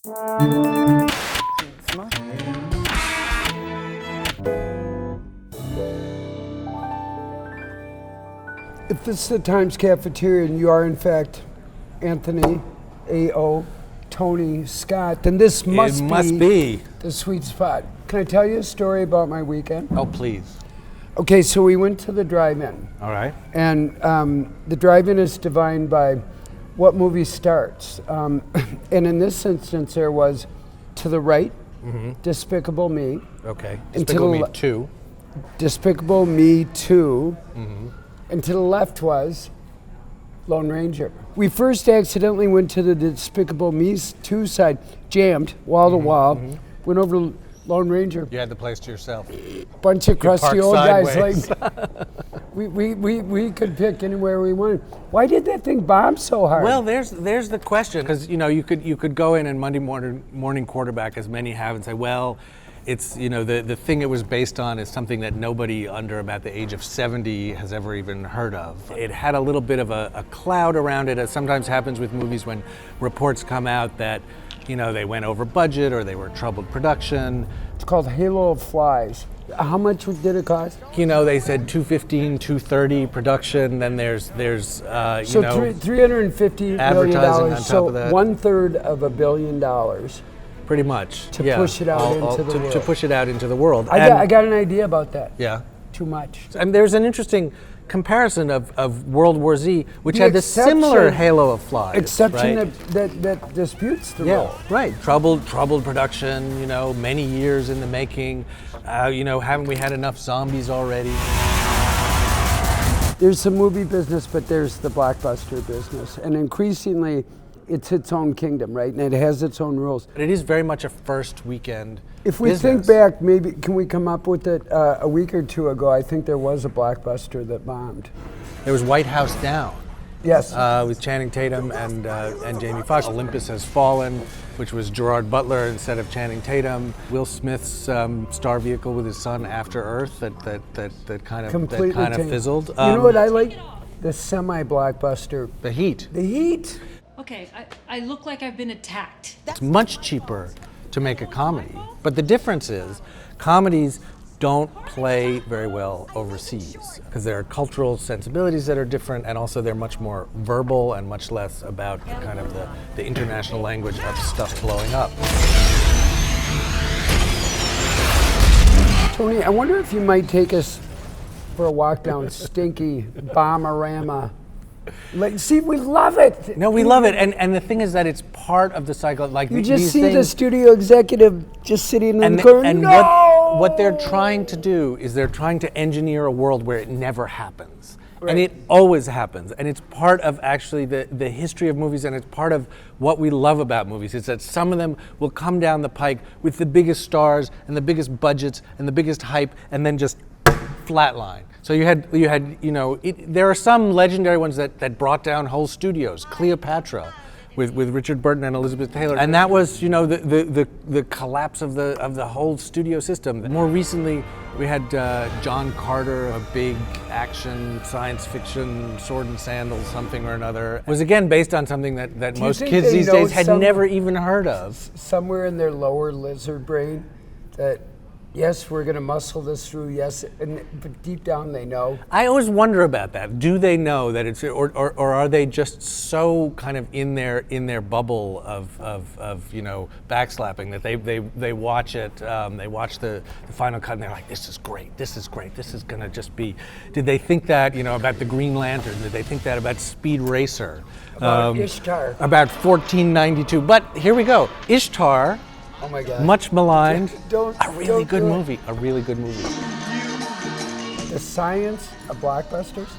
If this is the Times Cafeteria and you are in fact Anthony, A.O., Tony, Scott, then this must be the sweet spot. Can I tell you a story about my weekend? Oh, please. Okay, so we went to the drive-in. All right. And the drive-in is defined by what movie starts. And in this instance, there was to the right, Despicable Me. Okay. Despicable Me 2. Despicable Me 2. And to the left was Lone Ranger. We first accidentally went to the Despicable Me 2 side, jammed wall to wall, went over to Lone Ranger. You had the place to yourself. Bunch of crusty old guys sideways. like we could pick anywhere we wanted. Why did that thing bomb so hard? Well, there's the question, because you could go in and Monday morning quarterback, as many have, and say, well, it's the thing it was based on is something that nobody under about the age of 70 has ever even heard of. It had a little bit of a cloud around it, as sometimes happens with movies when reports come out that they went over budget or they were troubled production. It's called Halo of Flies. How much did it cost? They said $215, $230 production. Then there's $350 million, advertising on top so of that. 1/3 of $1 billion. Pretty much. To push it out into the world. To push it out into the world. I got an idea about that. Yeah. Too much. And there's an interesting comparison of World War Z, which had the similar halo of flies. Exception right? that disputes the role. Right. Troubled production, many years in the making. Haven't we had enough zombies already? There's the movie business, but there's the blockbuster business. And increasingly, it's its own kingdom, right? And it has its own rules. It is very much a first weekend If we business. think back, maybe, can we come up with it a week or two ago? I think there was a blockbuster that bombed. There was White House Down. Yes. With Channing Tatum and Jamie Foxx. Olympus Has Fallen, which was Gerard Butler instead of Channing Tatum. Will Smith's star vehicle with his son, After Earth, that kind of fizzled. You know what I like? The semi-blockbuster. The Heat. The Heat. Okay, I look like I've been attacked. It's much cheaper to make a comedy, but the difference is comedies don't play very well overseas because there are cultural sensibilities that are different, and also they're much more verbal and much less about kind of the international language of stuff blowing up. Tony, I wonder if you might take us for a walk down stinky Bomberama. See, we love it. No, we love it, and the thing is that it's part of the cycle. Like you just these see things, the studio executive just sitting in the corner. And no! what they're trying to do is they're trying to engineer a world where it never happens, right. And it always happens, and it's part of actually the history of movies, and it's part of what we love about movies. Is that some of them will come down the pike with the biggest stars and the biggest budgets and the biggest hype, and then just flatline. So you had there are some legendary ones that brought down whole studios. Cleopatra, with Richard Burton and Elizabeth Taylor, and that was the collapse of the whole studio system. More recently, we had John Carter, a big action science fiction sword and sandals something or another. It was again based on something that most kids these days had never even heard of. Somewhere in their lower lizard brain that. Yes, we're going to muscle this through. Yes, but deep down they know. I always wonder about that. Do they know that it's, or are they just so kind of in their bubble of backslapping that they watch it, they watch the final cut and they're like, this is great, this is going to just be. Did they think that about the Green Lantern? Did they think that about Speed Racer? About Ishtar. About 1492. But here we go, Ishtar. Oh my God. Much maligned. A really good movie. The science of blockbusters?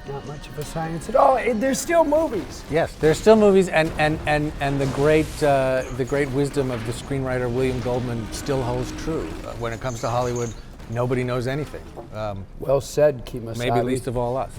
Not much of a science at all. There's still movies. Yes, there's still movies, and the great wisdom of the screenwriter William Goldman still holds true. When it comes to Hollywood, nobody knows anything. Well said, Kemosabe. Maybe least of all us.